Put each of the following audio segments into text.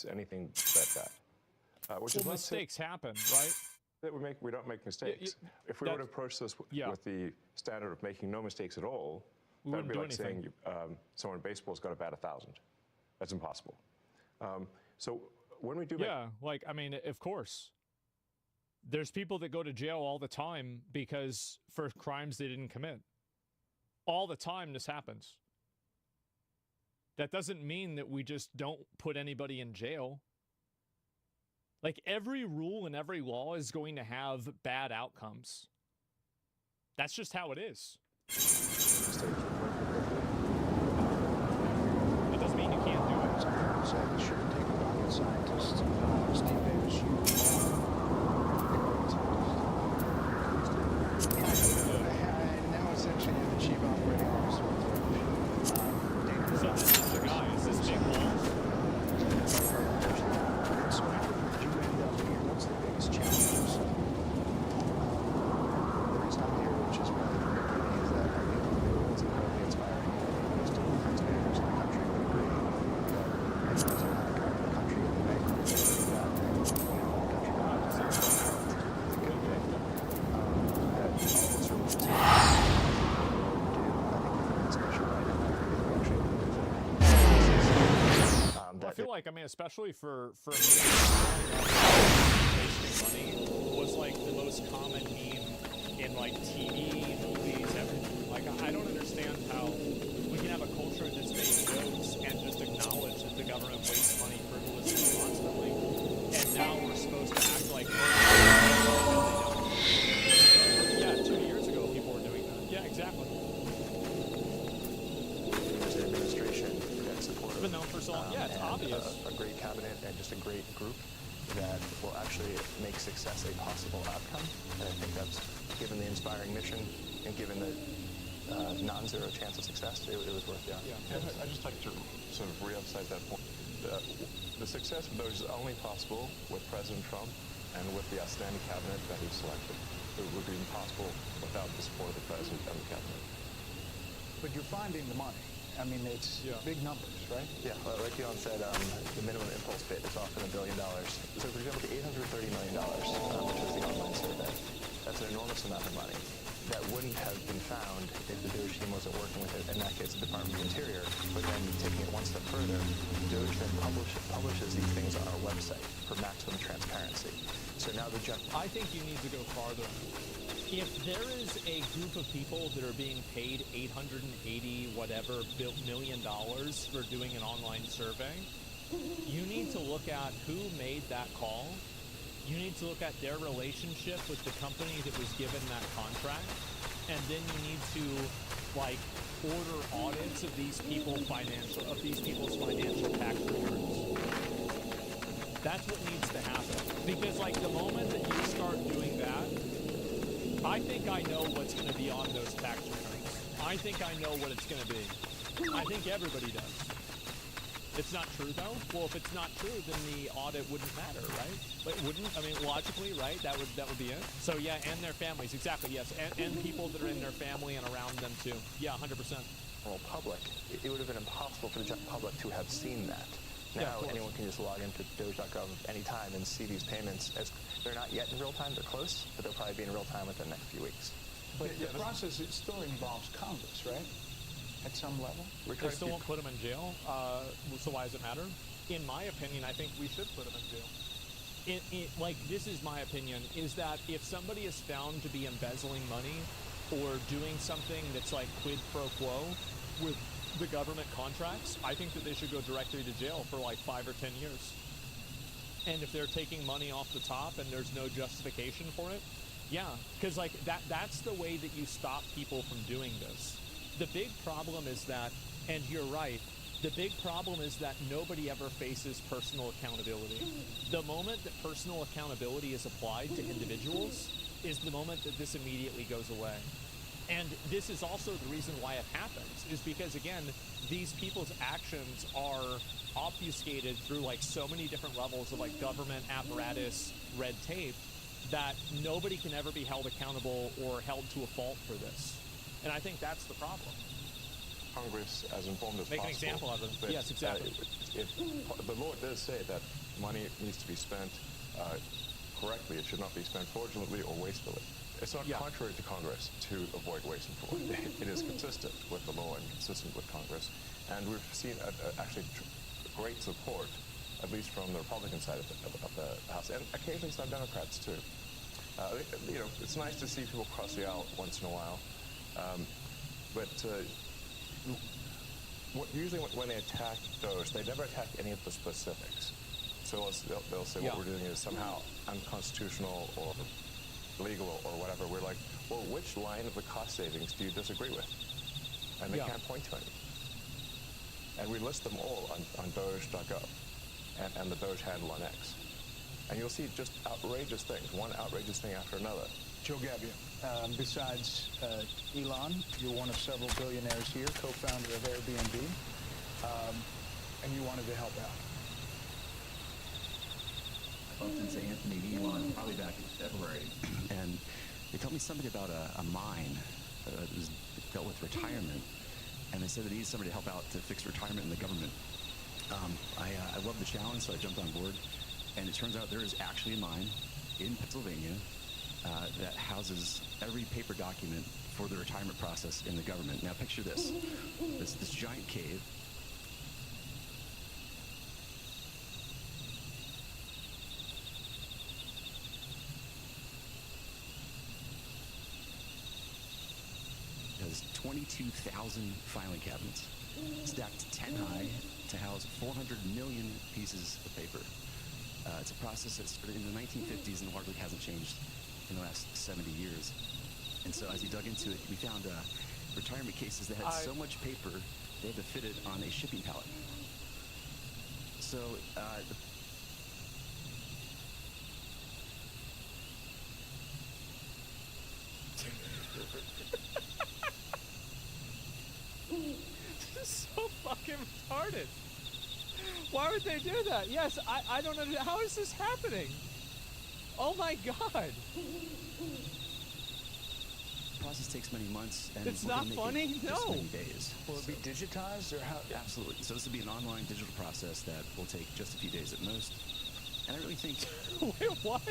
anything but that. Which well, is not mistakes happen, right? That we don't make mistakes. If we would approach this with the standard of making no mistakes at all, that would be like saying someone in baseball's got to bat 1,000. That's impossible. So when we do like, I mean, of course. There's people that go to jail all the time because for crimes they didn't commit. All the time this happens. That doesn't mean that we just don't put anybody in jail. Like, every rule and every law is going to have bad outcomes. That's just how it is. It doesn't mean you can't do it. So it shouldn't take a rocket scientist. Steve Davis, now essentially you're the chief operating officer of so this is the guy. Is this big ball? So you end up here. What's the biggest challenge? The reason I'm here, which is rather funny, is that I think it's incredibly inspiring. Most of the taxpayers in the country would agree that it's not a country in the bankruptcy that the country I feel like, I mean, especially for me, wasting money was like the most common meme in like TV, movies, everything. Like, I don't understand how we can have a culture that's made jokes and just acknowledge that the government wastes money frivolously constantly, and now we're supposed to act like, yeah, 2 years ago people were doing that. Yeah, exactly. There's an administration that's supportive. Been known for so long. Yeah, it's obvious. A great cabinet and just a great group that will actually make success a possible outcome. And I think that's, given the inspiring mission and given the non-zero chance of success, it was worth the outcome. Yeah, I'd just like to sort of re-emphasize that point. The success of those is only possible with President Trump and with the outstanding cabinet that he selected. It would be impossible without the support of the president and the cabinet. But you're finding the money. I mean, it's big numbers, right? Yeah, well, like Elon said, the minimum impulse bid is often $1 billion. So, for example, the $830 million, which is the online survey, that's an enormous amount of money that wouldn't have been found if the Doge team wasn't working with it. In that case, the Department of the Interior. But then taking it one step further, Doge then publishes these things on our website for maximum transparency. So now the I think you need to go farther. If there is a group of people that are being paid $880 million for doing an online survey, you need to look at who made that call. You need to look at their relationship with the company that was given that contract, and then you need to like order audits of these people's financial tax returns. That's what needs to happen, because like the moment that you start doing that, I think I know what's going to be on those tax returns. I think I know what it's going to be. I think everybody does. It's not true, though? Well, if it's not true, then the audit wouldn't matter, right? It wouldn't? I mean, logically, right? That would be it. So, yeah, and their families. Exactly, yes. And people that are in their family and around them, too. Yeah, 100%. Well, public, it would have been impossible for the public to have seen that. Now anyone can just log into Doge.gov anytime and see these payments. As they're not yet in real time, they're close, but they'll probably be in real time within the next few weeks. But the process, it still involves Congress, right? At some level? They still won't put them in jail, so why does it matter? In my opinion, I think we should put them in jail. Like, this is my opinion, is that if somebody is found to be embezzling money or doing something that's like quid pro quo with the government contracts, I think that they should go directly to jail for like 5 or 10 years. And if they're taking money off the top and there's no justification for it, yeah, because like that's the way that you stop people from doing this. The big problem is that, and you're right, the big problem is that nobody ever faces personal accountability. The moment that personal accountability is applied to individuals is the moment that this immediately goes away. And this is also the reason why it happens, is because, again, these people's actions are obfuscated through, like, so many different levels of, like, government apparatus, red tape, that nobody can ever be held accountable or held to a fault for this. And I think that's the problem. Congress as informed as Make possible. Make an example of it. But, yes, exactly. The law does say that money needs to be spent correctly. It should not be spent fraudulently or wastefully. It's not contrary to Congress to avoid waste and fraud. It is consistent with the law and consistent with Congress. And we've seen actually great support, at least from the Republican side of the House, and occasionally some Democrats too. You know, it's nice to see people cross the aisle once in a while. But usually when they attack those, they never attack any of the specifics. So they'll say what we're doing is somehow unconstitutional or illegal or whatever. We're like, well, which line of the cost savings do you disagree with? And they can't point to any. And we list them all on Doge.gov and the Doge handle on X. And you'll see just outrageous things, one outrageous thing after another. Joe Gabbia, besides Elon, you're one of several billionaires here, co-founder of Airbnb, and you wanted to help out. I bumped into Anthony and Elon probably back in February, and they told me something about a mine that dealt with retirement, and they said they needed somebody to help out to fix retirement in the government. I love the challenge, so I jumped on board, and it turns out there is actually a mine in Pennsylvania that houses every paper document for the retirement process in the government. Now picture this giant cave. It has 22,000 filing cabinets, stacked 10 high to house 400 million pieces of paper. It's a process that started in the 1950s and hardly hasn't changed in the last 70 years. And so as we dug into it, we found retirement cases that had so much paper, they had to fit it on a shipping pallet. So This is so fucking retarded. Why would they do that? Yes, I don't understand. How is this happening? Oh my God. The process takes many months, and it's not funny. No. Many days. Will it be digitized or how? Absolutely. So this will be an online digital process that will take just a few days at most. And I really think. Wait, what?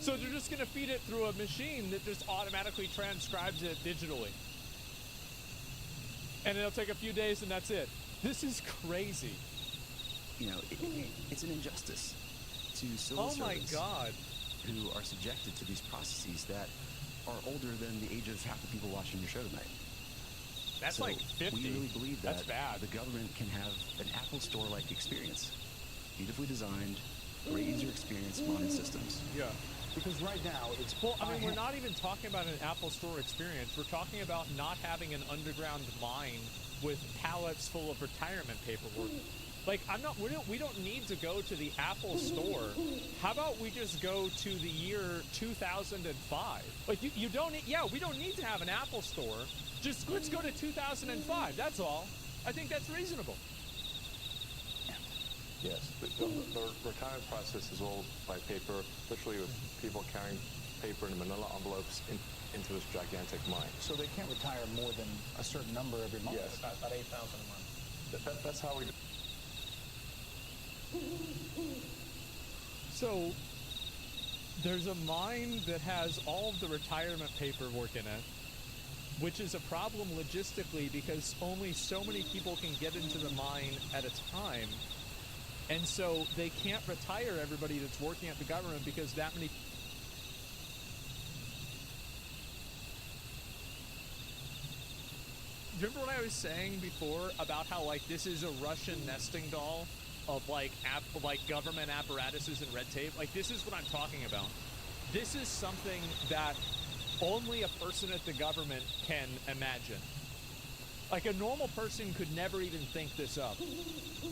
So they're just going to feed it through a machine that just automatically transcribes it digitally, and it'll take a few days, and that's it. This is crazy. You know, it's an injustice to civil servants who are subjected to these processes that are older than the age of half the people watching your show tonight. That's like 50. We really believe that bad. The government can have an Apple Store-like experience. Beautifully designed, great user experience, modern systems. Yeah. Because right now, it's... Well, I mean, we're not even talking about an Apple Store experience. We're talking about not having an underground mine with pallets full of retirement paperwork. Like, we don't need to go to the Apple Store. How about we just go to the year 2005? Like, you don't need, we don't need to have an Apple Store. Just let's go to 2005. That's all. I think that's reasonable. Yes, the retirement process is all by paper, literally with people carrying paper in manila envelopes into this gigantic mine. So they can't retire more than a certain number every month? Yes. About 8,000 a month. That's how we do. So there's a mine that has all of the retirement paperwork in it, which is a problem logistically because only so many people can get into the mine at a time. And so they can't retire everybody that's working at the government because that many... Remember what I was saying before about how, like, this is a Russian nesting doll of, like, government apparatuses and red tape? Like, this is what I'm talking about. This is something that only a person at the government can imagine. Like, a normal person could never even think this up.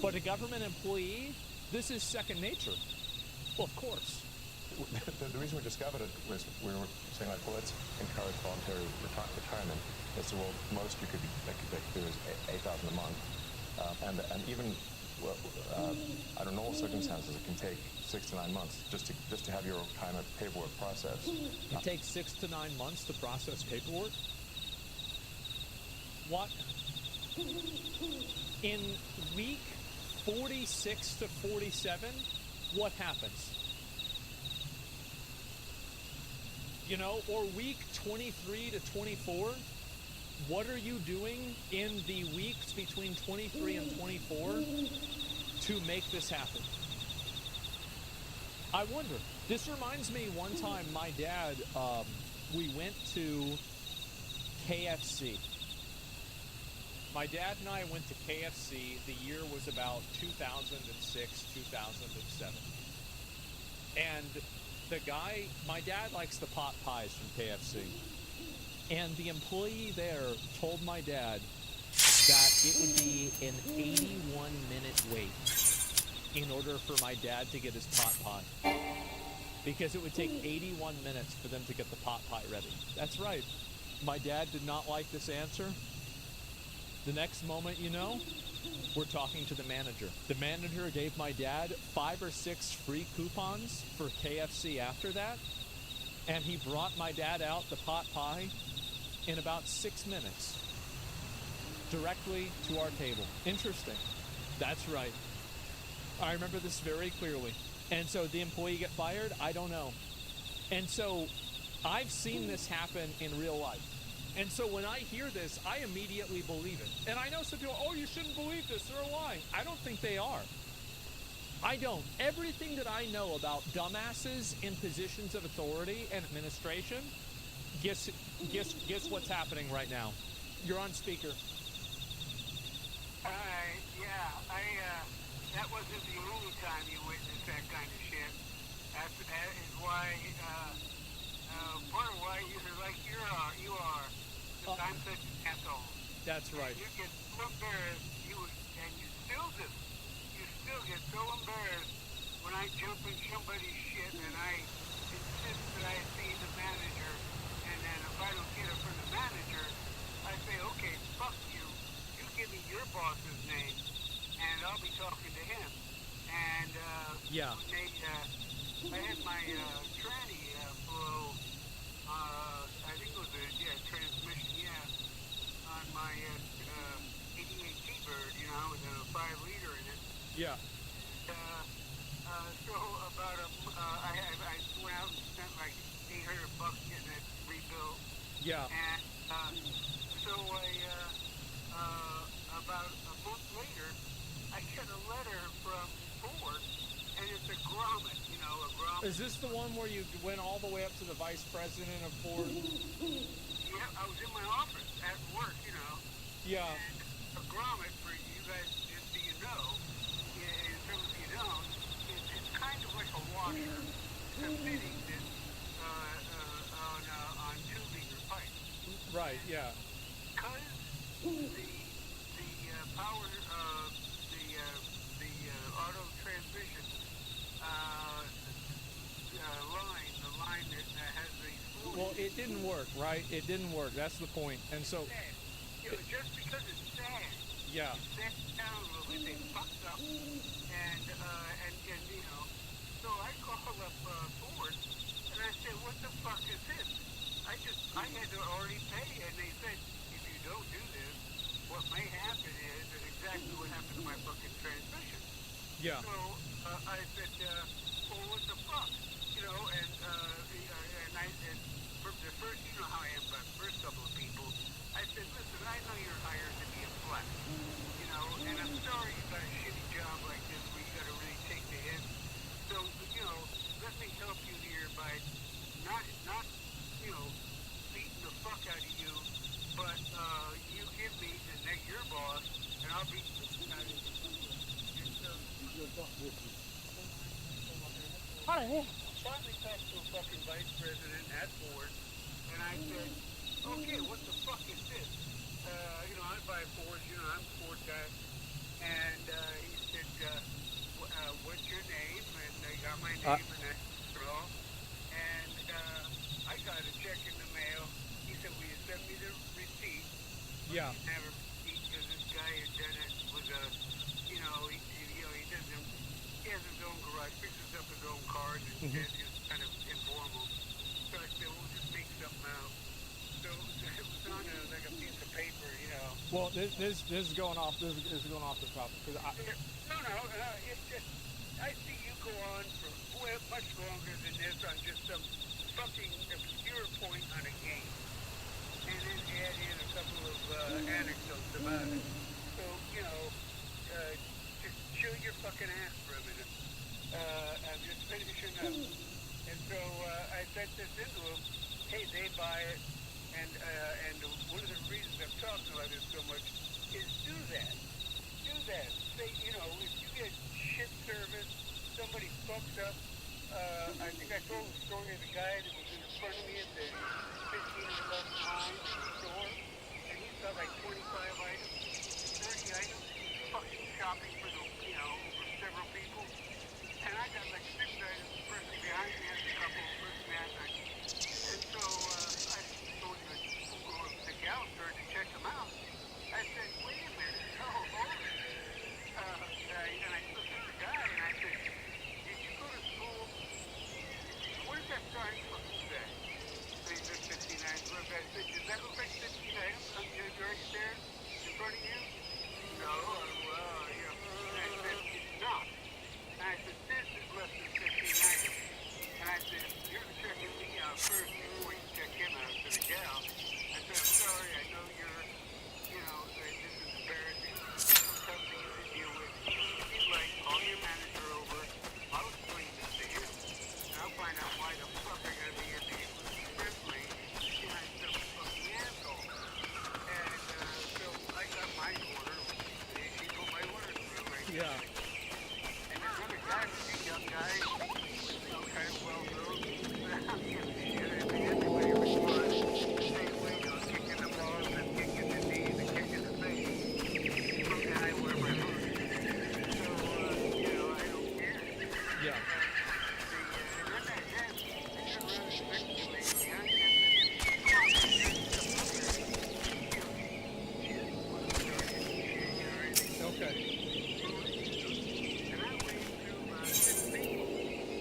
But a government employee, this is second nature. Well, of course. The reason we discovered it was we were saying, like, well, let's encourage voluntary retirement. It's the most you could do is 8,000 a month. And even under normal circumstances, it can take 6 to 9 months just to have your retirement paperwork processed. It takes 6 to 9 months to process paperwork? What? In week 46 to 47, what happens? You know, or week 23 to 24, what are you doing in the weeks between 23 and 24 to make this happen? I wonder. This reminds me one time my dad, we went to KFC. My dad and I went to KFC. The year was about 2006, 2007. And the guy, my dad likes the pot pies from KFC. And the employee there told my dad that it would be an 81-minute wait in order for my dad to get his pot pie. Because it would take 81 minutes for them to get the pot pie ready. That's right. My dad did not like this answer. The next moment, you know, we're talking to the manager. The manager gave my dad 5 or 6 free coupons for KFC after that. And he brought my dad out the pot pie in about 6 minutes. Directly to our table. Interesting. That's right. I remember this very clearly. And so the employee get fired? I don't know. And so I've seen this happen in real life. And so when I hear this, I immediately believe it. And I know some people, oh, you shouldn't believe this. They're lying. I don't think they are. I don't. Everything that I know about dumbasses in positions of authority and administration, guess what's happening right now? You're on speaker. That wasn't the only time you witnessed that kind of shit. That is why, part of why you're like you are. Because I'm such an asshole. That's right. And you get so embarrassed, you still do. You still get so embarrassed when I jump in somebody's shit and I insist that I see the manager, and then if I don't get it from the manager, I say, okay, fuck you. You give me your boss's name, and I'll be talking to him. And yeah. I had my tranny blow, I think it was a transmission, on my 88 T-Bird, you know, with a 5-liter in it. Yeah. So about I went out and spent like $800 getting it rebuilt. Yeah. And so about a month later, I get a letter from Ford, and it's a grommet, you know, a grommet. Is this the one where you went all the way up to the vice president of Ford? Yeah, I was in my office at work, you know. Yeah. And a grommet, for you guys, just so you know, in some of you don't, it's kind of like a washer. It's a fitting that's on tubing or pipe. Right, yeah. Because the power, the auto transmission the line that has the fluid. Well, it didn't work, right? It didn't work. That's the point. And so, you know, just because it's sad, yeah, it's set down a little bit, they fucked up, and you know, so I called up Ford, and I said, what the fuck is this? I had to already pay, and they said, if you don't do this, what may happen is that exactly what happened to my fucking transmission. yeah. So I said, well, what the fuck? You know, and for the first, you know how I am about the first couple of people, I said, listen, I know you're hired to be a flex, you know, and I'm sorry you got a shitty job like this where you got to really take the hit. So, you know, let me help you here by not you know, beating the fuck out of you, but you give me your boss, and I'll beat the fuck out of you. Finally talked to a fucking vice president at Ford, and I said, okay, what the fuck is this? You know, I buy Fords, you know, I'm a Ford guy. And he said, what's your name? And they got my name and that all. And I got a check in the mail. He said, will you send me the receipt? Yeah. Never receipt, because this guy had done it with a, you know, he has his own garage, fixes up his own cars, and it's kind of informal. So I said, we'll just make something out. So it was on like a piece of paper, you know. Well, this is going off. This is going off the topic. No, it's just I see you go on for much longer than this on just some fucking obscure point on a game, and then add in a couple of anecdotes about it. So just chill your fucking ass for a minute. I'm just finishing up, and so I sent this into them. Hey, they buy it. And one of the reasons I'm talking about this so much is do that. Do that. Say, if you get shit service, somebody fucks up. I think I told the story of the guy that was in front of me at the 15 or 11 line in the store, and he saw like 25 items, 30 items. He's fucking shopping for for several people. And I got like 6 items. The person behind me has a couple. The person has like. And so I told the gal started to check them out. I said, wait a minute, hold it. And I looked at the guy and I said, did you go to school? What does that sign fucking say? And he said 59. I said, does that look like 59? You're right there in front of you? No, And I said, it's not. And I said, this is less than 59. And I said, you're checking me out first before you check him out to the gal. I said, I'm sorry, I know you're, this is embarrassing. This is something you can deal with. He's like, call your manager over. I'll explain this to you. And I'll find out why the fuck I gotta be in the express lane behind some fucking asshole. And so I got my order. She put my order through right Yeah. And this other guy was a young guy, kind of well known. I'm getting shit. I think everybody responds the same way, kicking the balls and kicking the knees and kicking the face. Some guy wherever I lose. So, I don't care. Yeah. And then I turned around and speculated behind him and said, come on, man, there's stuff up there. Okay. And I waved through 6 people.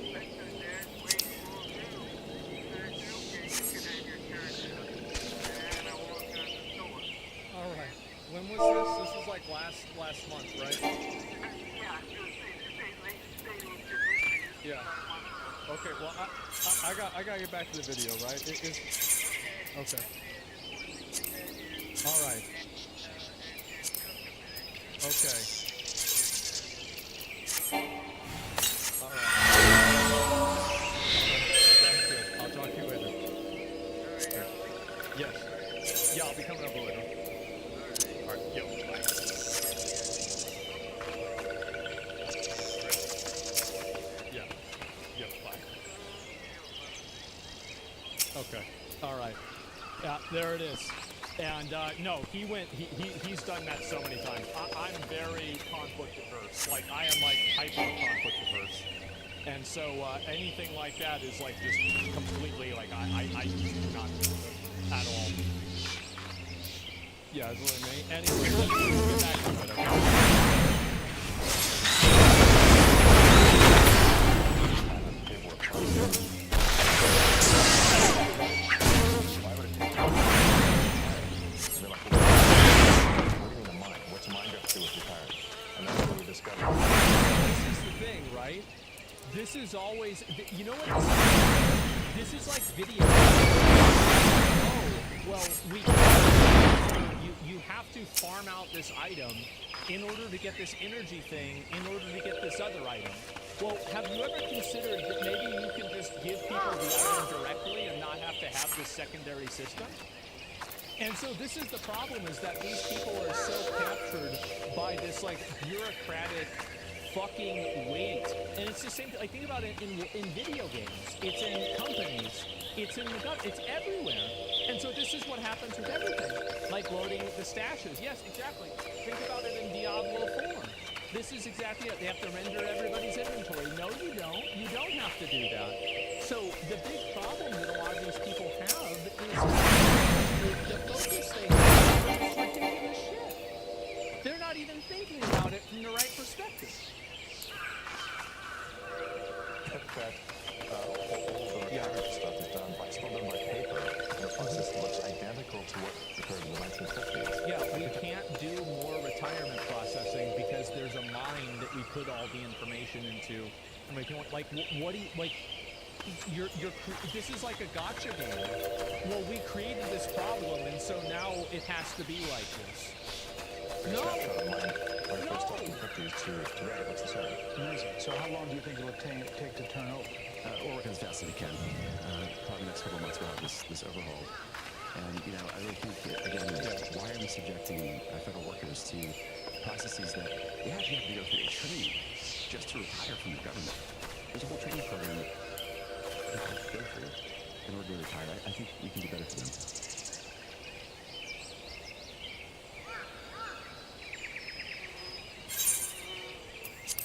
I stood there waiting for him through. And I said, okay, you can have your turn now. And I walked out the store. All right. When was this? This was like last month, right? Yeah, Yeah. Okay. Well, I gotta get back to the video, right? Okay. All right. Okay. All right. That's good. I'll talk to you later. Yes. Yeah, I'll be coming over later. All right. Yo. Bye. Yeah. Yep. Bye. Okay. All right. Yeah, there it is. And no, he's done that so many times. I'm very conflict averse. Like, I am like hyper conflict averse. And so anything like that is like just completely like, I do not do it at all. Yeah, it's really me. Anyway, let's get back to it, okay? This is always, you know what this is like video. Oh, well, you have to farm out this item in order to get this energy thing, in order to get this other item. Well, have you ever considered that maybe you can just give people the item directly and not have to have this secondary system? And so this is the problem, is that these people are so captured by this like bureaucratic fucking wait. And it's the same thing. Like, think about it in video games. It's in companies. It's in the government. It's everywhere. And so this is what happens with everything. Like loading the stashes. Yes, exactly. Think about it in Diablo 4. This is exactly it. They have to render everybody's inventory. No, you don't. You don't have to do that. So the big problem that a lot of these people have is the focus they have on this ridiculous shit. They're not even thinking about it from the right perspective. That all the retirement stuff is done by paper. our system looks identical to what occurred in the 1950s. Yeah, we can't do more retirement processing because there's a mine that we put all the information into. And we can, like, what do you, like, this is like a gotcha game. Well, we created this problem, and so now it has to be like this. No. First off, the 50s to today, looks the same. Amazing. So how long do you think it will take to turn over? We're working as fast as we can. Probably the next couple of months we'll have this overhaul. And, you know, I really think, again, why are we subjecting federal workers to processes that they actually have to go through a training just to retire from the government? There's a whole training program that they have to go through in order to retire. I think we can do better for them.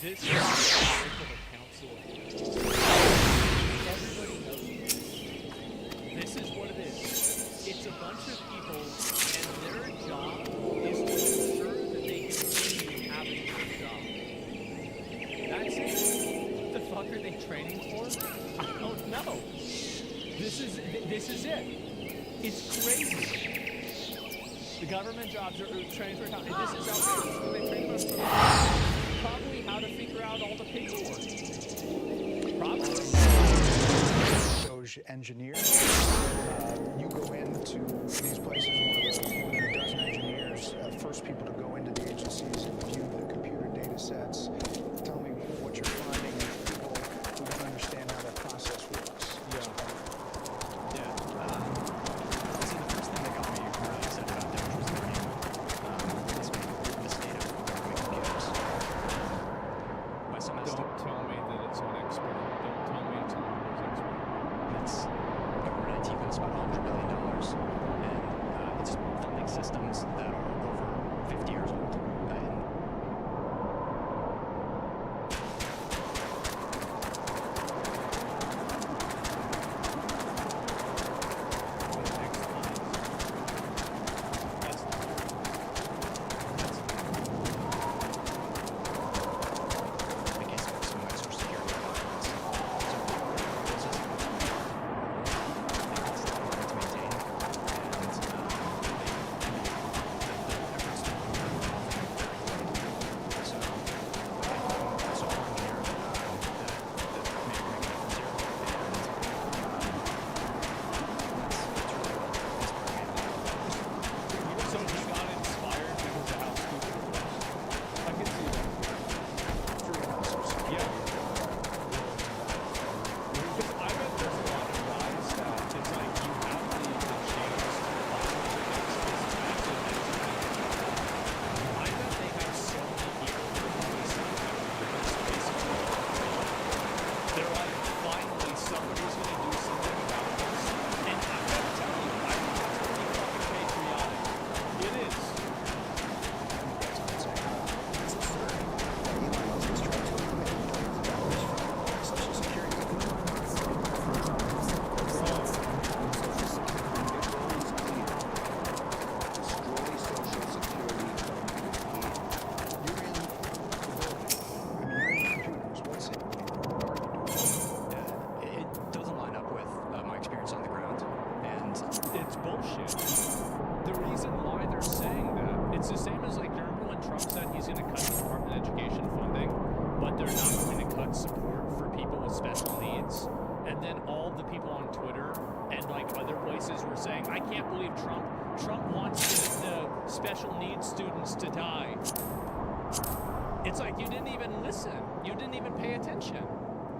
This is the work of a council of everybody knows this. This is what it is. It's a bunch of people, and their job is to ensure that they continue having their job. That's it. What the fuck are they training for? I don't know. This is it. It's crazy. The government jobs are training for time. This is outrageous. What they train us for? Probably how to figure out all the paperwork. Probably. Those engineers, you go into these places, one of those more than a dozen engineers, first people to go into the agencies and view the computer data sets. Tell me what you're finding and people who don't understand how that process works. Yeah. So the first thing that got me really excited about that was learning the state of government computers. My semester. Don't tell me that it's an expert. Don't tell me it's a Windows expert. It's government IT costs about $100 billion, and it's funding systems that are over 50 years old. Trump wants the special needs students to die. It's like you didn't even listen. You didn't even pay attention.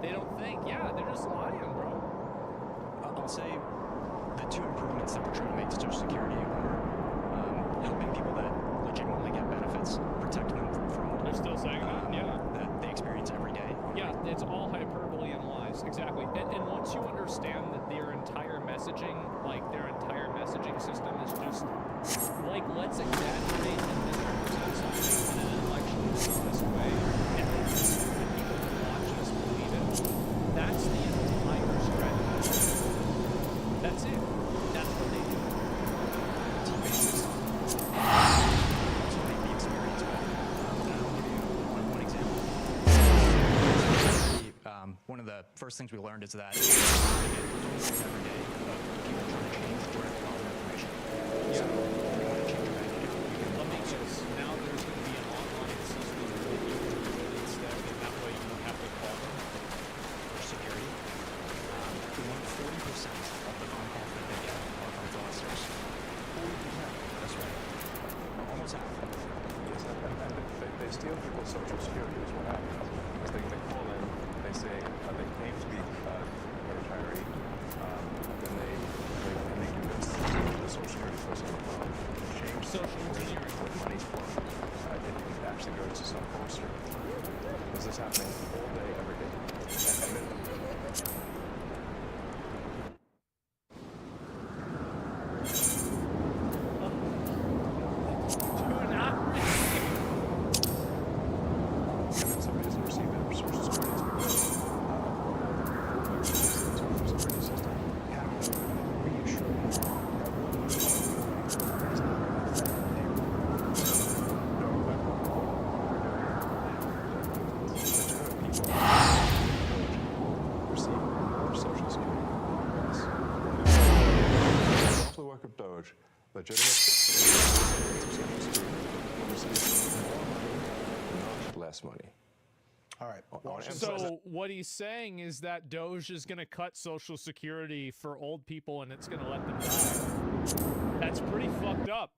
They don't think. Yeah, they're just lying, bro. I'll say the two improvements that we're trying to make to Social Security are helping people that legitimately get benefits, protecting them from fraud. They're still saying that? Yeah. That they experience every day. Yeah, it's all hyperbole and lies. Exactly. And once you understand that their entire messaging, system is just like, let's exaggerate and misrepresent something in an election way, and then people who watch us believe it. That's the entire strategy. That's it. That's what they do. To make the experience better. I'll give you one example. one of the first things we learned is that every day of people trying to change direct deposit information. So if you want to change your bank account, you can Let me guess. Now there's going to be an online system where you can do it instead, and that way you don't have to call them. for security. We want 40% of the phone calls that they get are from fraudsters. 40%. That's right. Almost half. Yes, and they steal people's social security is what happens. Is they call in, they say they claim to be a retiree, then they convince the social security person on the phone to change Social engineering. where the money's flowing. It actually goes to some poster. This is happening all day, every day. And then, somebody doesn't receive their social security because security system. How do you reassure them that what you're doing is not going to affect their No, but what we're doing, legitimate people receive more social security than us. The work of Doge, legitimate social security will receive more money, not less money. All right. So what he's saying is that Doge is going to cut Social Security for old people and it's going to let them die. That's pretty fucked up.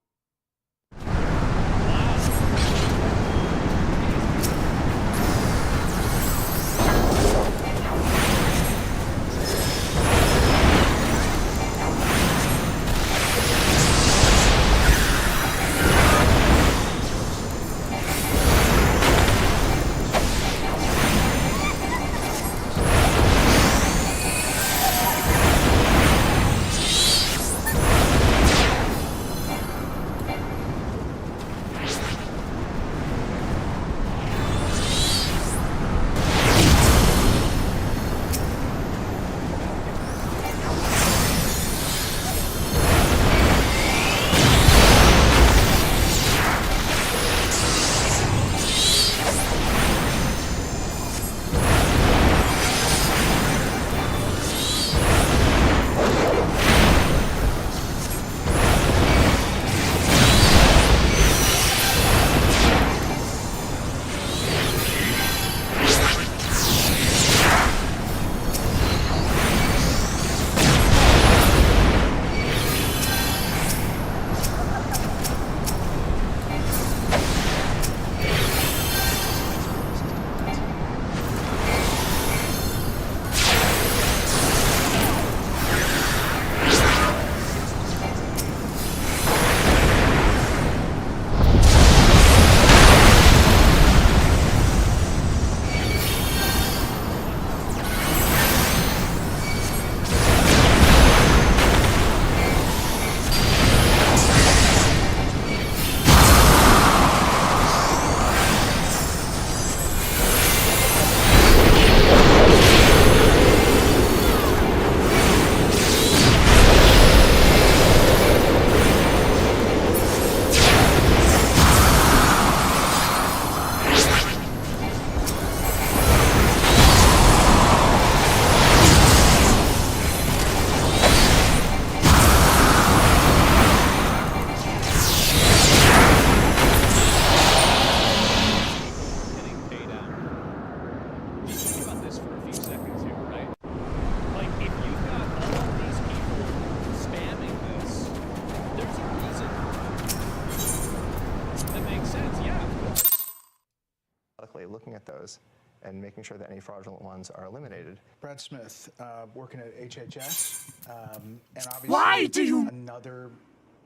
Looking at those and making sure that any fraudulent ones are eliminated. Brad Smith, working at HHS, and obviously another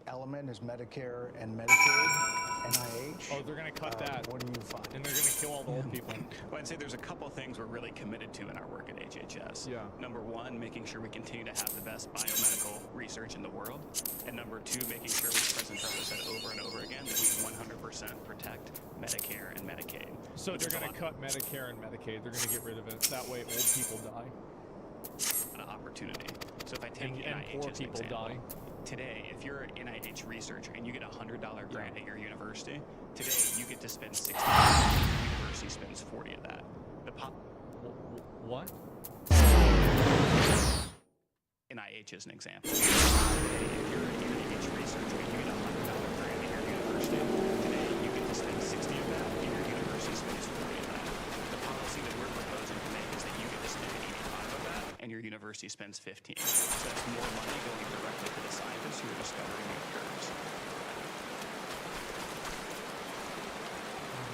element is Medicare and Medicaid. NIH. Oh, they're going to cut that. What do you find? And they're going to kill all the old people. Well, I'd say there's a couple things we're really committed to in our work at HHS. Yeah. Number one, making sure we continue to have the best biomedical research in the world. And number two, making sure, which President Trump has said over and over again, that we 100% protect Medicare and Medicaid. So they're going to cut Medicare and Medicaid. They're going to get rid of it. That way old people die. An opportunity. So if I take and poor people die. Today, if you're an NIH researcher and you get a $100 grant at your university, today you get to spend $60. The university spends 40 of that. The What? NIH is an example. If you're an NIH researcher, you get a $100 grant in your university. Today, you get to spend 60 of that, and your university spends 40 of that. The policy that we're proposing to make is that you get to spend 85 of that, and your university spends 15. So that's more money going directly to the scientists who are discovering new cures.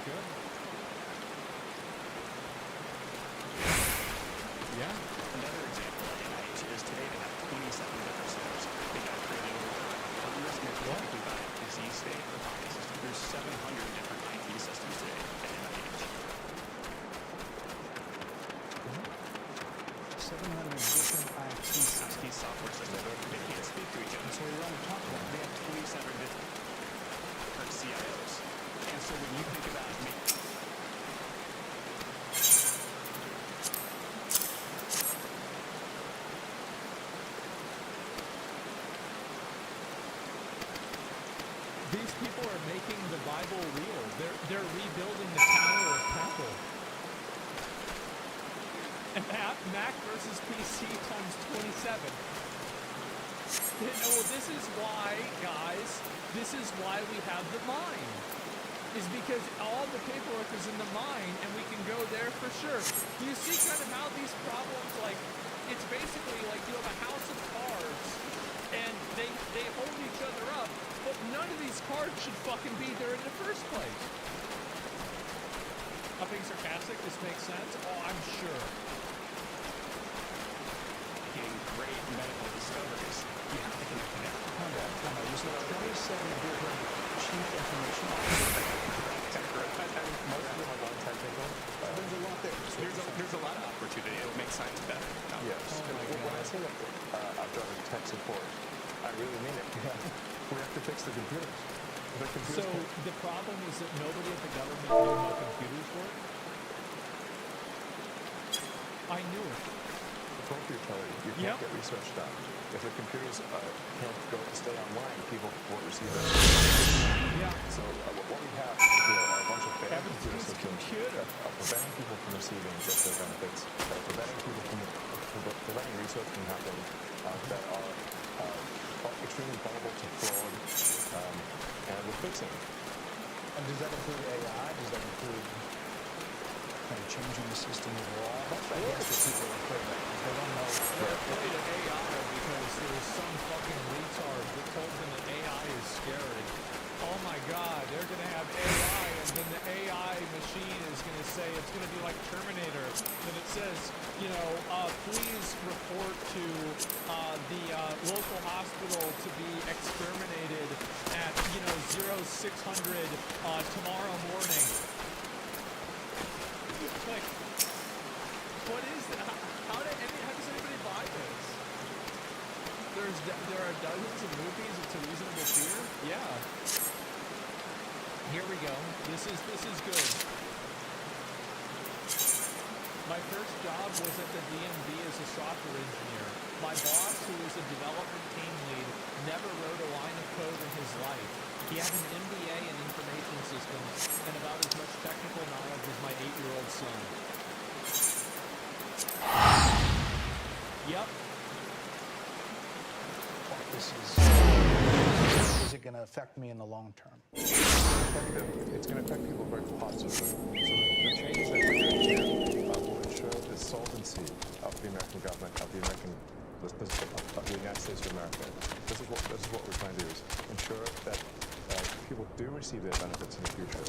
Good. Yeah. Another example of NIH is today they have 27 different centers. They got created over 100 technically by disease state or body system. There's 700 different IT systems today at NIH. 700 different IT software systems. They can't speak to each other. So we want to talk about They have 27 different CIOs. And so when you think about These people are making the Bible real. They're rebuilding the Tower of Babel. And Mac versus PC times 27. No, this is why, guys, this is why we have the mine. Is because all the paperwork is in the mine, and we can go there for sure. Do you see kind of how these problems, like, it's basically like you have a house of cards, and they hold each other up, but none of these cards should fucking be there in the first place. I'm being sarcastic, this makes sense? Oh, I'm sure. making great medical discoveries, you have to connect them. You said 27 different chief information officers. Most of them are non-technical. There's a lot there. There's a lot of opportunity to make science better. Yes. When I say that I've done tech support, I really mean it. Yeah. We have to fix the computers. So the problem is that nobody at the government knew how computers work? I knew it. The computer, you can't get research done. If the computers can't stay online, people won't receive them. Yeah. So what we have here are a bunch of bad computer systems preventing people from receiving their benefits, preventing research from happening, that are extremely vulnerable to fraud, and we're fixing it. And does that include AI? Does that include kind of changing the system overall? That's I guess that people are afraid of. They don't know. They're afraid of AI because there's some fucking retard that told them that AI is scary. Oh my God, they're going to have AI, and then the AI machine is going to say it's going to be like Terminator. Then it says, please report to the local hospital to be exterminated at 0600 tomorrow morning. Like, what is that? How does anybody buy this? There are dozens of movies. It's a reasonable fear. Yeah. Here we go. This is good. My first job was at the DMV as a software engineer. My boss, who was a development team lead, never wrote a line of code in his life. He had an MBA in information systems and about as much technical knowledge as my 8-year-old son. Yep. Is it going to affect me in the long term? It's going to affect people very positively. So the changes that we're doing here will ensure the solvency of the American government, of the United States of America. This is what we're trying to do, is ensure that people do receive their benefits in the future.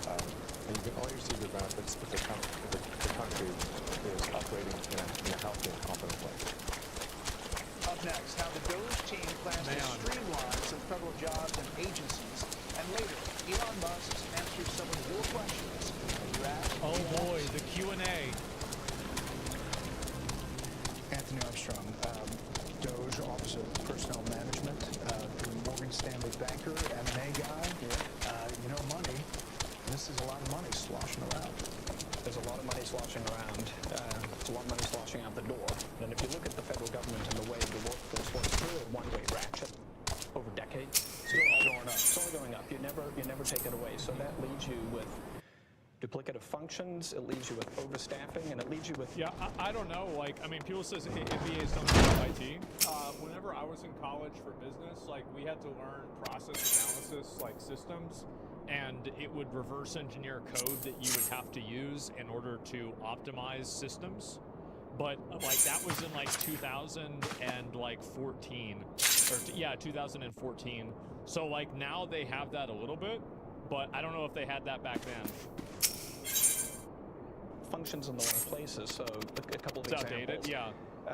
And you can only receive their benefits if the country is operating in a healthy and competent way. Up next, how the DOGE team plans to streamline some federal jobs and agencies. And later, Elon Musk answers some of your questions. Oh boy, the Q&A. Anthony Armstrong, DOGE Office of Personnel Management, Morgan Stanley banker, M&A guy. Money. This is a lot of money sloshing around. There's a lot of money sloshing around. There's a lot of money sloshing out the door. And if you look at the federal government and the way the workforce works through a one-way ratchet over decades, it's all going up. It's all going up. You never take it away. So that leaves you with duplicative functions, it leaves you with overstaffing, and it leaves you with... Yeah, I don't know. Like, I mean, people say MBAs don't know IT. Whenever I was in college for business, like, we had to learn process analysis, like systems, and it would reverse engineer code that you would have to use in order to optimize systems. But like that was in like 2014, or yeah, 2014. So like now they have that a little bit, but I don't know if they had that back then. Functions in the wrong places. So a couple of it's examples. Outdated, yeah.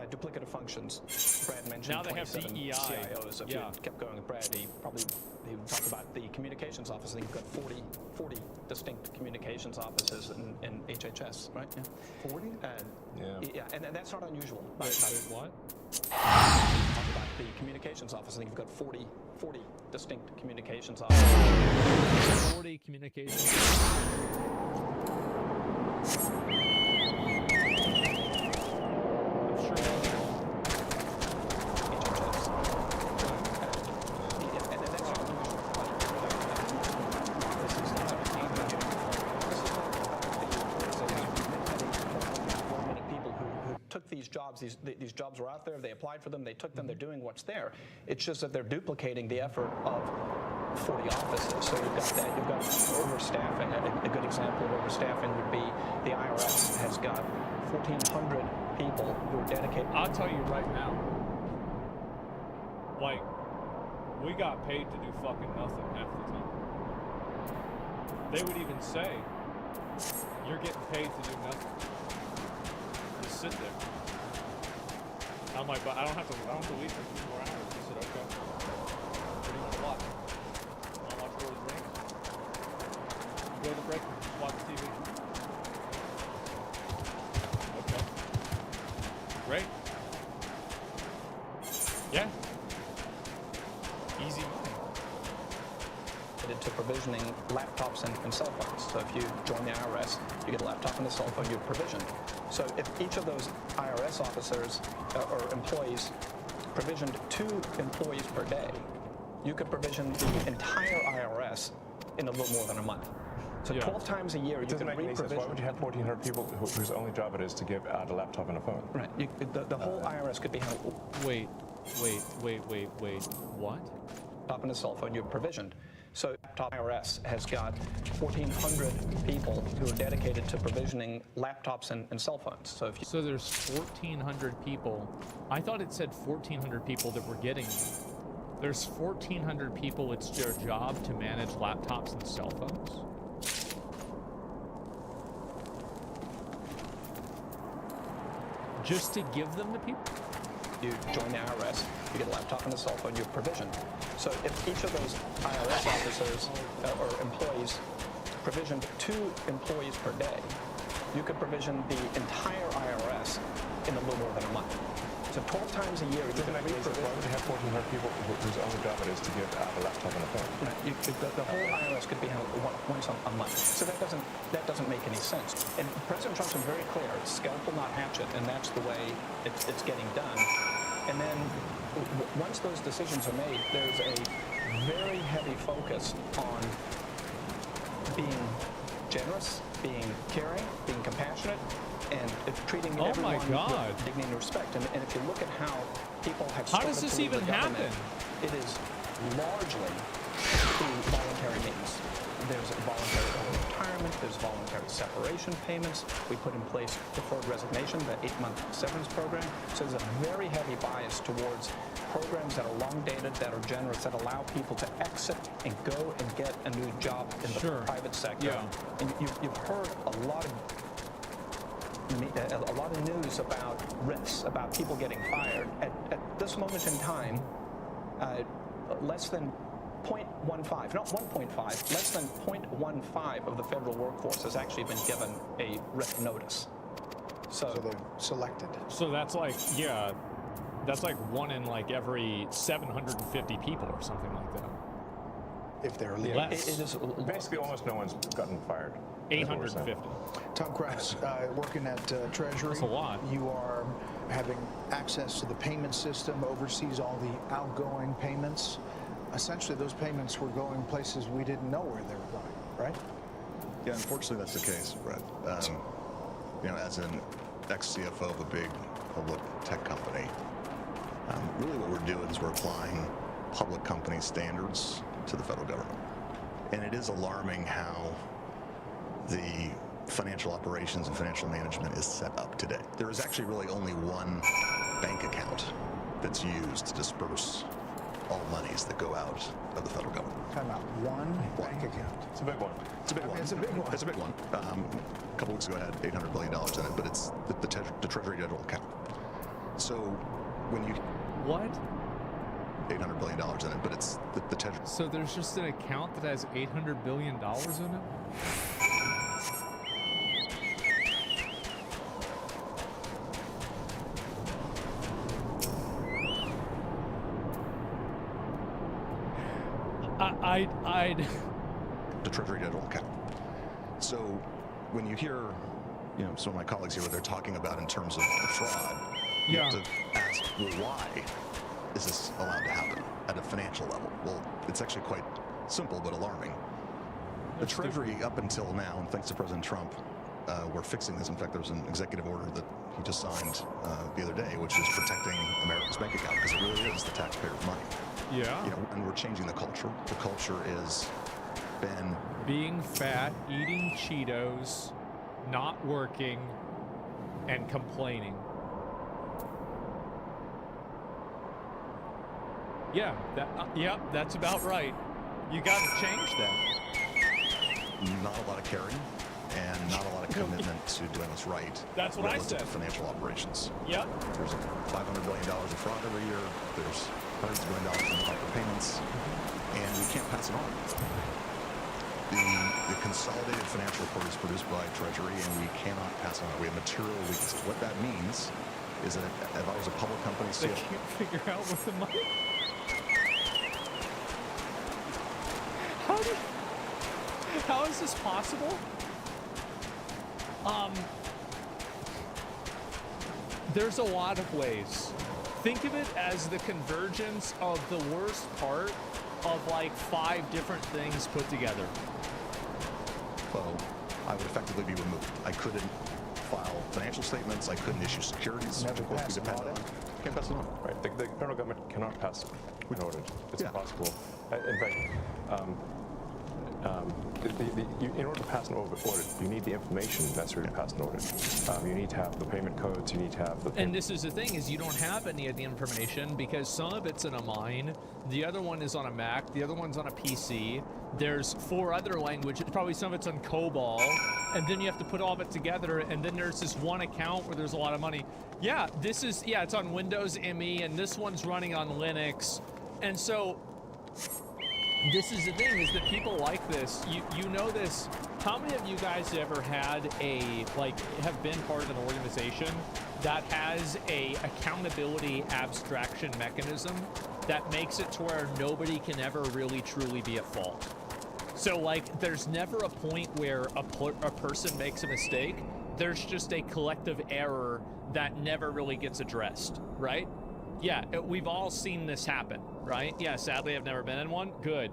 Duplicative functions. Brad mentioned now they have DEI. CIOs. If you kept going with Brad, he would talk about the communications office. I think you've got 40 distinct communications offices in HHS, right? Yeah. 40? Yeah, and that's not unusual. Wait, what? Talk about the communications office. I think you've got 40 distinct communications offices. 40 communications. These jobs were out there, they applied for them, they took them, they're doing what's there. It's just that they're duplicating the effort of 40 offices. So you've got that, you've got overstaffing. A good example of overstaffing would be the IRS has got 1,400 people who are dedicated. I'll tell you right now, like, we got paid to do fucking nothing half the time. They would even say, you're getting paid to do nothing. Just sit there. I'm like, but I don't have to leave for 2 more hours. He said, okay. What do you want to watch? You want to watch Lord of the Rings? You go to the break room, just watch TV. Okay. Great. Yeah. Easy money. To provisioning laptops and cell phones. So if you join the IRS, you get a laptop and a cell phone, you're provisioned. So if each of those IRS officers or employees provisioned 2 employees per day, you could provision the entire IRS in a little more than a month. So 12 times a year, you can re-provision. Why would you have 1,400 people whose only job it is to give out a laptop and a phone? Right. The whole IRS could be handled. Wait. What? Laptop and a cell phone, you're provisioned. So top IRS has got 1,400 people who are dedicated to provisioning laptops and cell phones. So there's 1,400 people. I thought it said 1,400 people that were getting them. There's 1,400 people. It's their job to manage laptops and cell phones. Just to give them to people? You join the IRS, you get a laptop and a cell phone, you're provisioned. So if each of those IRS officers or employees provisioned 2 employees per day, you could provision the entire IRS in a little more than a month. So 12 times a year, you can re-provision. Why would you have 1,400 people whose only job it is to give out a laptop and a phone? Right. The whole IRS could be handled once a month. So that doesn't make any sense. And President Trump's been very clear: scalpel, not hatchet, and that's the way it's getting done. And then once those decisions are made, there's a very heavy focus on being generous, being caring, being compassionate, and treating everyone with dignity and respect. And if you look at how people have how does this even happen? It is largely through voluntary means. There's voluntary retirement, there's voluntary separation payments. We put in place deferred resignation, the 8-month severance program. So there's a very heavy bias towards programs that are long dated, that are generous, that allow people to exit and go and get a new job in the private sector. Yeah. And you've heard a lot of news about risks, about people getting fired. At this moment in time, less than 0.15, not 1.5, less than 0.15 of the federal workforce has actually been given a RIF notice. So they're selected. So that's like, yeah, that's like 1 in like every 750 people or something like that. If they're less. It is basically almost no one's gotten fired. 850. Tom Krause, working at Treasury. That's a lot. You are having access to the payment system, oversees all the outgoing payments. Essentially, those payments were going places we didn't know where they were going, right? Yeah, unfortunately, that's the case, Brett. As an ex-CFO of a big public tech company, really what we're doing is we're applying public company standards to the federal government. And it is alarming how the financial operations and financial management is set up today. There is actually really only one bank account that's used to disperse all monies that go out of the federal government. Time out. One bank account. It's a big one. It's a big one. It's a big one. It's a big one. A couple weeks ago, it had $800 billion in it, but it's the Treasury General account. So when you... What? $800 billion in it, but it's the Treasury. So there's just an account that has $800 billion in it? I'd the Treasury General account. So when you hear, some of my colleagues here, what they're talking about in terms of the fraud, you have to ask, well, why is this allowed to happen at a financial level? Well, it's actually quite simple but alarming. The Treasury, up until now, and thanks to President Trump, we're fixing this. In fact, there was an executive order that he just signed the other day, which is protecting America's bank account, because it really is the taxpayers' money. Yeah. And we're changing the culture. The culture is being fat, eating Cheetos, not working, and complaining. Yeah, that's about right. You got to change that. Not a lot of caring and not a lot of commitment to doing what's right. That's what I said. To financial operations. Yep. There's $500 billion of fraud every year. There's hundreds of millions of dollars in improper payments, and we can't pass it on. The consolidated financial report is produced by Treasury, and we cannot pass it on. We have material weaknesses. What that means is that if I was a public company, they can't figure out what the money. How is this possible? There's a lot of ways. Think of it as the convergence of the worst part of like 5 different things put together. Well, I would effectively be removed. I couldn't file financial statements. I couldn't issue securities. Never pass an audit. Can't pass it on. Right. The federal government cannot pass an audit. It's impossible. In fact, in order to pass an audit, you need the information necessary to pass an audit. You need to have the payment codes. You need to have the. And this is the thing: is you don't have any of the information because some of it's in a mine, the other one is on a Mac, the other one's on a PC. There's 4 other languages. Probably some of it's on COBOL, and then you have to put all of it together. And then there's this one account where there's a lot of money. Yeah, it's on Windows ME, and this one's running on Linux, and so. This is the thing, is that people like this, you know this. How many of you guys ever had have been part of an organization that has a accountability abstraction mechanism that makes it to where nobody can ever really truly be at fault? So there's never a point where a person makes a mistake. There's just a collective error that never really gets addressed, right? Yeah, we've all seen this happen, right? Yeah, sadly, I've never been in one. Good.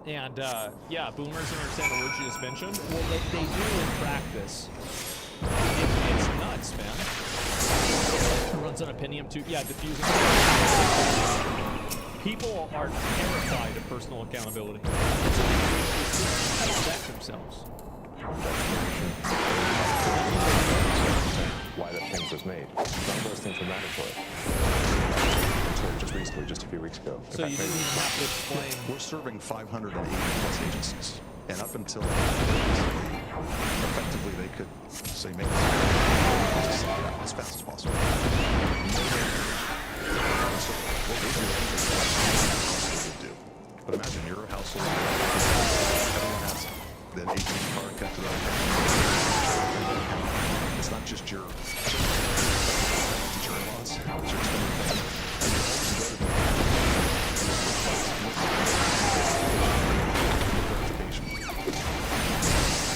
And, boomers understand the words you just mentioned. Well, they do in practice. It's nuts, man. It runs on Opinium too. Yeah, diffusing. People are terrified of personal accountability. So they protect themselves. Why that change was made. None of those things were mandatory. Just recently, just a few weeks ago. So you didn't even have to explain. We're serving 580 plus agencies, and up until recently, effectively they could say make this as fast as possible. So what we do, anything would do. But imagine you're a household, everyone has that ATM card kept to their account. It's not just your in-laws, it's your extended family.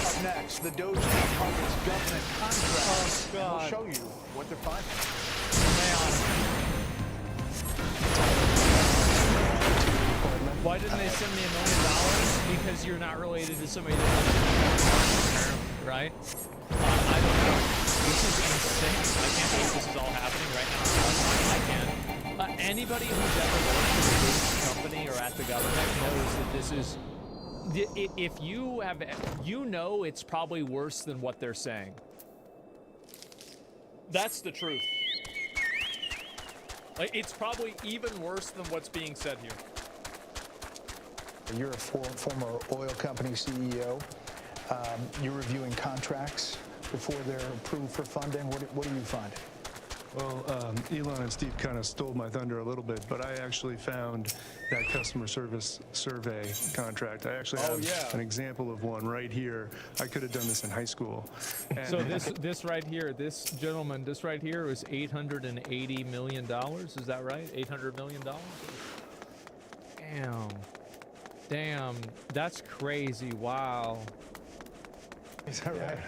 Up next, the Doge targets government contracts. Oh, God. We'll show you what they're finding. Man. Why why didn't they send me $1 million? Because you're not related to somebody that lives in right? I don't know. This is insane. I can't believe this is all happening right now. I can't. Anybody who's ever worked in a big company or at the government knows that this is... If you have... You know it's probably worse than what they're saying. That's the truth. Like, it's probably even worse than what's being said here. You're a former oil company CEO. You're reviewing contracts before they're approved for funding. What do you find? Well, Elon and Steve kind of stole my thunder a little bit, but I actually found that customer service survey contract. I actually have an example of one right here. I could have done this in high school. And so this right here, this gentleman, this right here is $880 million. Is that right? $800 million? Damn, that's crazy. Wow. Is that right?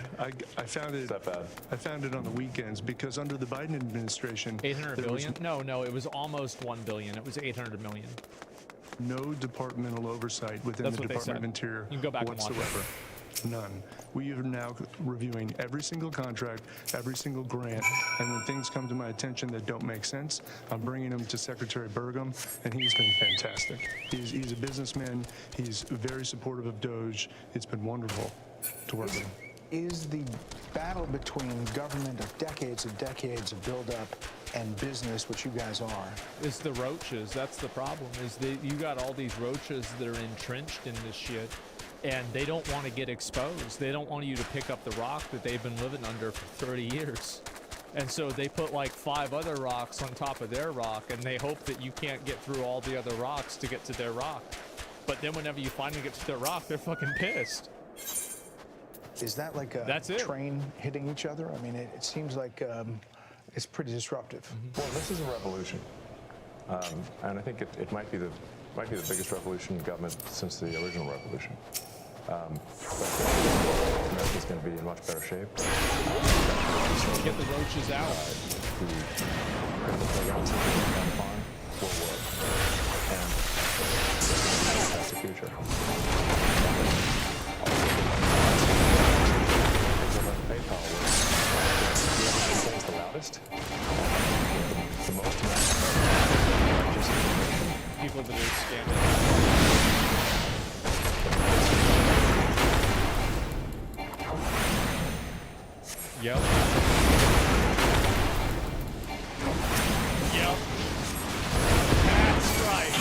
I found it. That bad? I found it on the weekends because under the Biden administration, 800 billion? No, it was almost 1 billion. It was 800 million. No departmental oversight within the Department of Interior you can go back whatsoever. And watch it. None. We are now reviewing every single contract, every single grant, and when things come to my attention that don't make sense, I'm bringing them to Secretary Burgum, and he's been fantastic. He's a businessman. He's very supportive of Doge. It's been wonderful to work with him. Is the battle between government of decades and decades of buildup and business, which you guys are? It's the roaches. That's the problem. Is that you got all these roaches that are entrenched in this shit, and they don't want to get exposed. They don't want you to pick up the rock that they've been living under for 30 years. And so they put like 5 other rocks on top of their rock, and they hope that you can't get through all the other rocks to get to their rock. But then whenever you finally get to their rock, they're fucking pissed. Is that like a train hitting each other? I mean, it seems like it's pretty disruptive. Well, this is a revolution, and I think it might be the biggest revolution in government since the original revolution. But America's going to be in much better shape. Get the roaches out. The playgrounds that we're going to find will work, and that's the future. PayPal was the loudest, the most people that are scamming. Yep. That's right.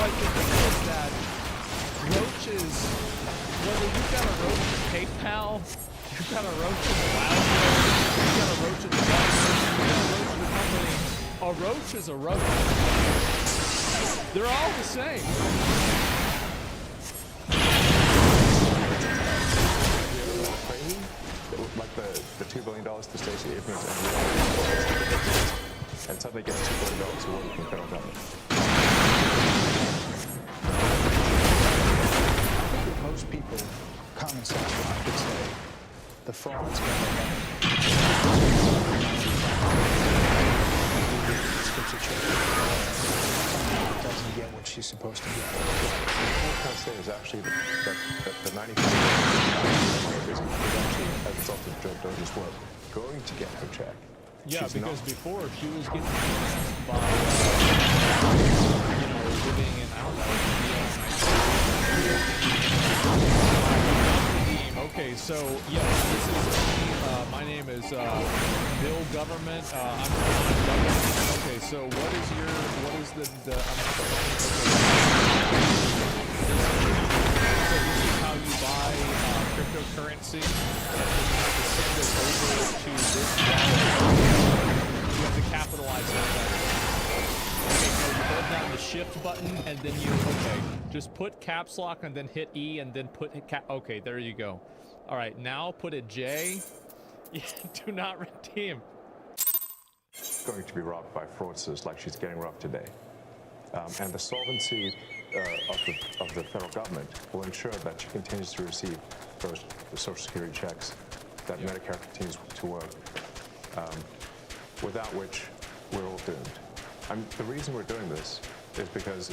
Like the thing is that roaches, whether you've got a roach in PayPal, you've got a roach in the lounge, you've got a roach in the government, you've got a roach in the company, a roach is a roach. They're all the same. Like the $2 billion to Stacey Abrams and suddenly gets $2 billion to work from the federal government. Most people, common sense would say, the fraud's going to happen. Doesn't get what she's supposed to get. What I'm trying to say is actually that the 95% is actually, as a result of Joe Doge's work, going to get her check. Yeah, she's because not. before she was getting by, living in, I don't know, okay, so, yes, this is my name is Bill Government. I'm government. Okay, so what is the I'm not the so this is how you buy cryptocurrency, and then you have to send it over to this wallet. You have to capitalize that letter. Okay, so you hold down the shift button, and then just put caps lock and then hit E and then put okay, there you go. All right, now put a J. Do not redeem. Going to be robbed by fraudsters like she's getting robbed today. And the solvency of the federal government will ensure that she continues to receive the Social Security checks, that Medicare continues to work, without which we're all doomed. The reason we're doing this is because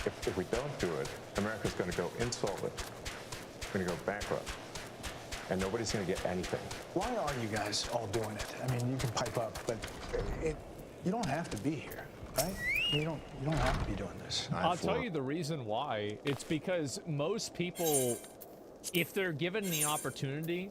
if we don't do it, America's going to go insolvent. We're going to go bankrupt. And nobody's going to get anything. Why are you guys all doing it? I mean, you can pipe up, but you don't have to be here, right? You don't have to be doing this. I'll tell you the reason why. It's because most people, if they're given the opportunity,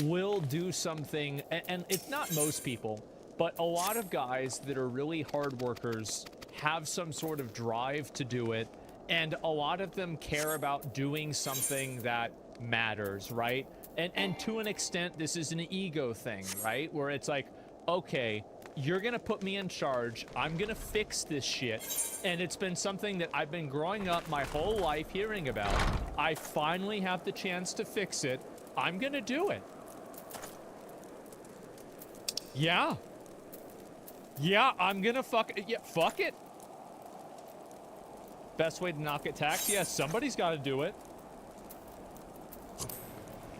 will do something, and it's not most people, but a lot of guys that are really hard workers have some sort of drive to do it, and a lot of them care about doing something that matters, right? And to an extent, this is an ego thing, right? Where it's like, okay, you're gonna put me in charge, I'm gonna fix this shit, and it's been something that I've been growing up my whole life hearing about. I finally have the chance to fix it, I'm gonna do it. Yeah, I'm gonna fuck it. Best way to not get taxed? Yeah, somebody's gotta do it.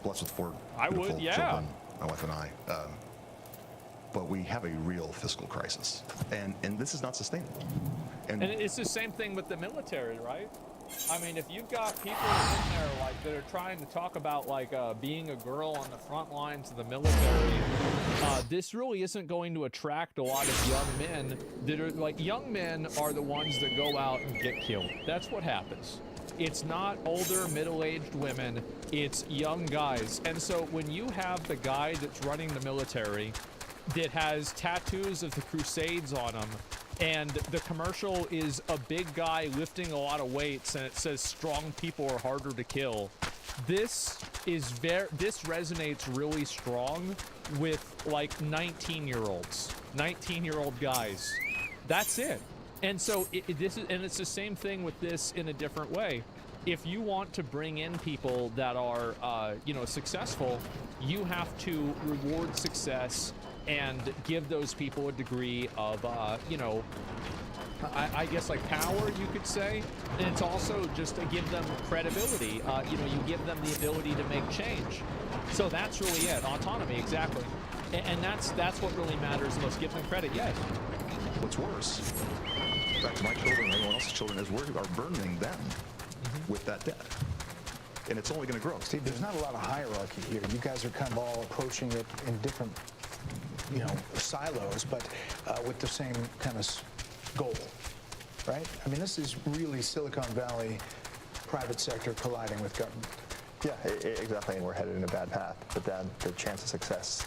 Blessed with 4 I would, beautiful yeah. children, my wife and I. But we have a real fiscal crisis, and this is not sustainable. And it's the same thing with the military, right? I mean, if you've got people in there like that are trying to talk about like being a girl on the front lines of the military, this really isn't going to attract a lot of young men that are like, young men are the ones that go out and get killed. That's what happens. It's not older, middle-aged women, it's young guys. And so when you have the guy that's running the military that has tattoos of the Crusades on him, and the commercial is a big guy lifting a lot of weights, and it says strong people are harder to kill. This resonates really strong with like 19-year-olds, 19-year-old guys. That's it. And so it's the same thing with this in a different way. If you want to bring in people that are, successful, you have to reward success and give those people a degree of, I guess like power, you could say. And it's also just to give them credibility. You give them the ability to make change. So that's really it. Autonomy, exactly. And that's what really matters most. Give them credit, yes. What's worse, back to my children and anyone else's children, is we are burdening them with that debt. And it's only going to grow. Steve, there's not a lot of hierarchy here. You guys are kind of all approaching it in different, silos, but with the same kind of goal, right? I mean, this is really Silicon Valley, private sector colliding with government. Yeah, exactly, and we're headed in a bad path, but then the chance of success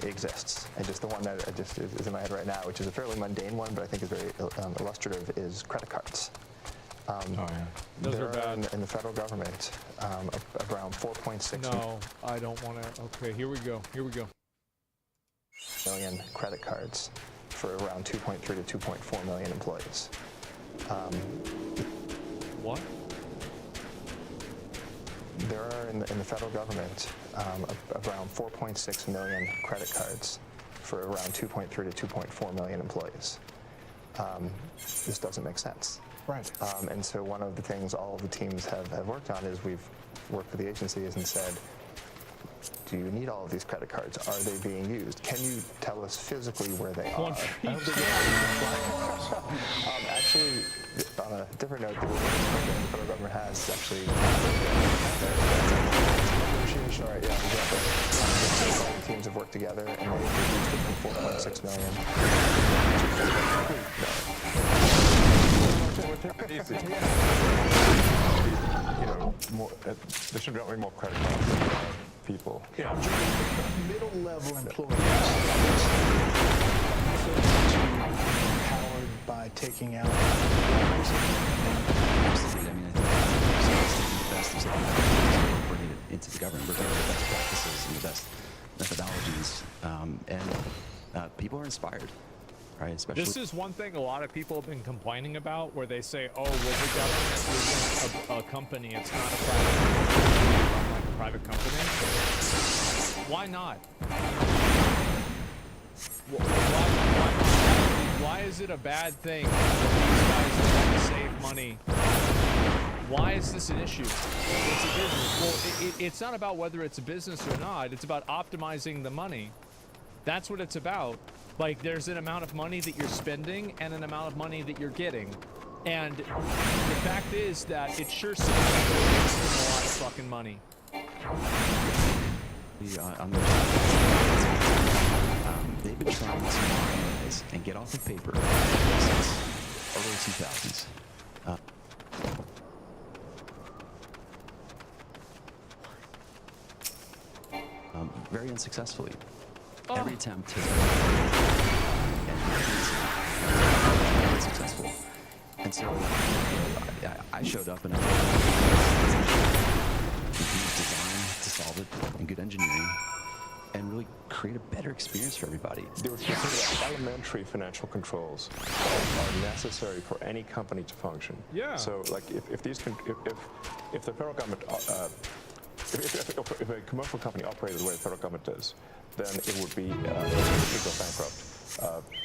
exists. And just the one that just is in my head right now, which is a fairly mundane one, but I think is very illustrative, is credit cards. Those are bad. In the federal government, around 4.6 No, I don't want to. Okay, here we go. million credit cards for around 2.3 to 2.4 million employees. What? There are in the federal government around 4.6 million credit cards for around 2.3 to 2.4 million employees. This doesn't make sense. Right. And so one of the things all of the teams have worked on is we've worked with the agencies and said, do you need all of these credit cards? Are they being used? Can you tell us physically where they are? Actually, on a different note, the federal government has actually negotiation. Right, yeah, exactly. All the teams have worked together and they've reduced it from 4.6 million there should not be more credit cards for people. Yeah. Middle-level employees empowered by taking out. Absolutely. I mean, I think the best is we're bringing it into the government. We're bringing the best practices and the best methodologies, and people are inspired. Right, especially. This is one thing a lot of people have been complaining about, where they say, "Oh, well, the government isn't a company; it's not a private company." Why not? Why is it a bad thing that these guys are trying to save money? Why is this an issue? It's a business. Well, it's not about whether it's a business or not. It's about optimizing the money. That's what it's about. Like, there's an amount of money that you're spending and an amount of money that you're getting. And the fact is that it sure seems like they're wasting a lot of fucking money. They've been trying to modernize and get off of paper since early 2000s. Very unsuccessfully. Every attempt has been unsuccessful. And so I showed up and I designed to solve it in good engineering and really create a better experience for everybody. There were elementary financial controls are necessary for any company to function. Yeah. So, like, if the federal government, if a commercial company operated the way the federal government does, then it would be go bankrupt.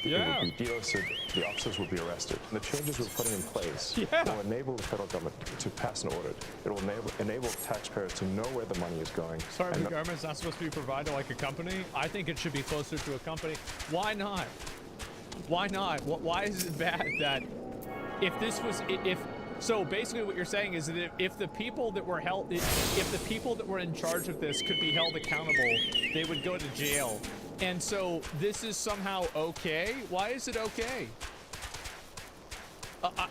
It would be delisted, the officers would be arrested. And the changes we're putting in place will enable the federal government to pass an audit. It will enable taxpayers to know where the money is going. Sorry, the government's not supposed to be provided like a company? I think it should be closer to a company. Why not? Why not? Why is it bad that if this was, so basically what you're saying is that if the people that were if the people that were in charge of this could be held accountable, they would go to jail. And so this is somehow okay? Why is it okay?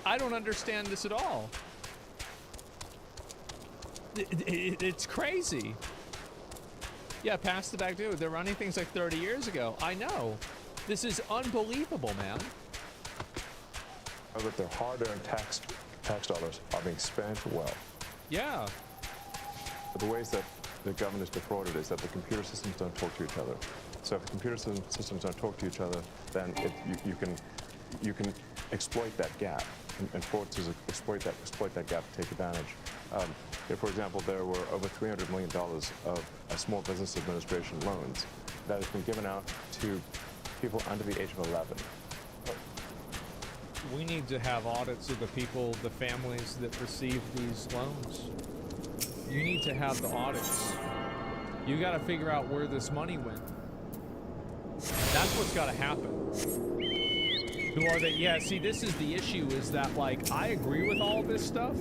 I don't understand this at all. It's crazy. Yeah, pass the back dude. They're running things like 30 years ago. I know. This is unbelievable, man. That their hard-earned tax dollars are being spent well. Yeah. The ways that the government is defrauded is that the computer systems don't talk to each other. So if the computer systems don't talk to each other, then you can exploit that gap, and fraudsters exploit that gap to take advantage. For example, there were over $300 million of small business administration loans that has been given out to people under the age of 11. We need to have audits of the people, the families that receive these loans. You need to have the audits. You got to figure out where this money went. That's what's got to happen. Who are they? Yeah, see, this is the issue, is that, like, I agree with all this stuff,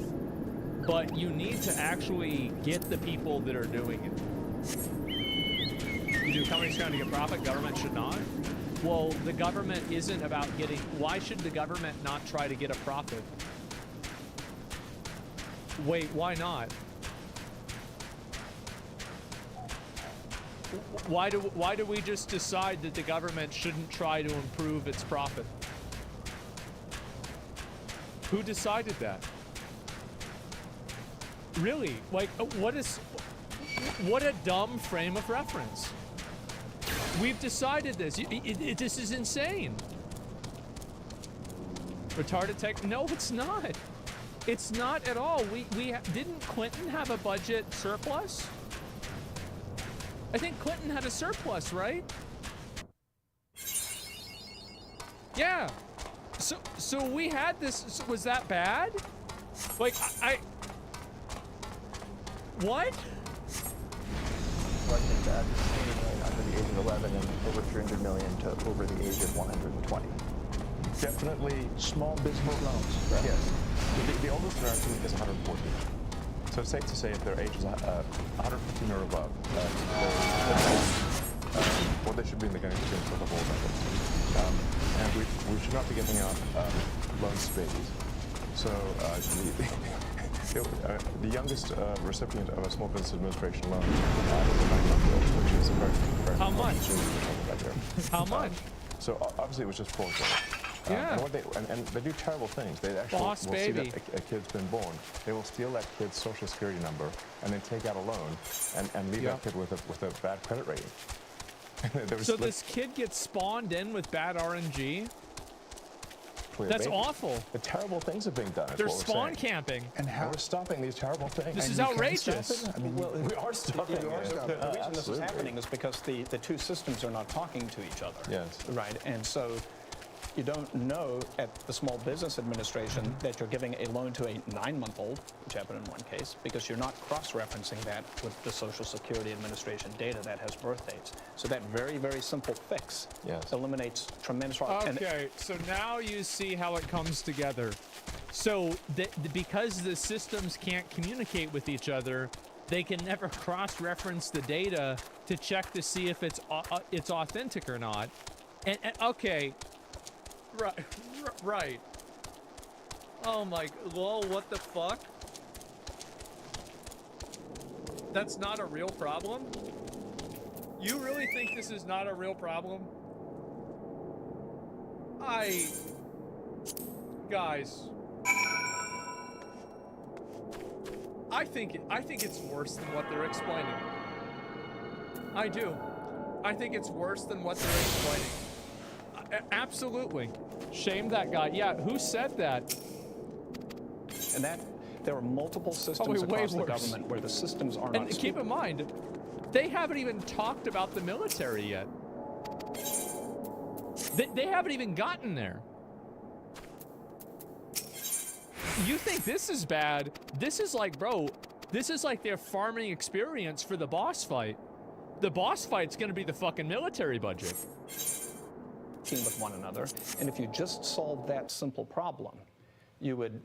but you need to actually get the people that are doing it. You do companies trying to get profit, government should not? Well, the government isn't about getting... Why should the government not try to get a profit? Wait, why not? Why do we just decide that the government shouldn't try to improve its profit? Who decided that? Really? Like, what a dumb frame of reference. We've decided this. This is insane. Retarded tech? No, it's not. It's not at all. Didn't Clinton have a budget surplus? I think Clinton had a surplus, right? Yeah. So we had this. Was that bad? Like, what? I think that under the age of 11 and over 300 million to over the age of 120. Definitely small business loans, right? Yes. The oldest American is 114. So it's safe to say if their age is 115 or above, well, they should be in the game for the whole record. And we should not be giving out loans to babies. So the youngest recipient of a small business administration loan is a 9-month-old, which is a very how much? How much? So obviously it was just fraudulent. Yeah. And they do terrible things. They actually will see that a kid's been born. They will steal that kid's social security number and then take out a loan and leave that kid with a bad credit rating. So this kid gets spawned in with bad RNG? That's awful. The terrible things are being done. They're spawn camping. And how we're stopping these terrible things. This is outrageous. I mean, well, we are stopping it. The reason this is happening is because the two systems are not talking to each other. Yes. Right. And so you don't know at the Small Business Administration that you're giving a loan to a 9-month-old, which happened in one case, because you're not cross-referencing that with the Social Security Administration data that has birth dates. So that very, very simple fix eliminates tremendous fraud. Okay, so now you see how it comes together. So because the systems can't communicate with each other, they can never cross-reference the data to check to see if it's authentic or not. And okay, right. Oh my, lol, what the fuck? That's not a real problem? You really think this is not a real problem? Guys, I think it's worse than what they're explaining. I do. I think it's worse than what they're explaining. Absolutely. Shame that guy. Yeah, who said that? And that there are multiple systems across the government where the systems are not. And keep in mind, they haven't even talked about the military yet. They haven't even gotten there. You think this is bad? This is like, bro, this is like their farming experience for the boss fight. The boss fight's gonna be the fucking military budget. With one another, and if you just solve that simple problem, you would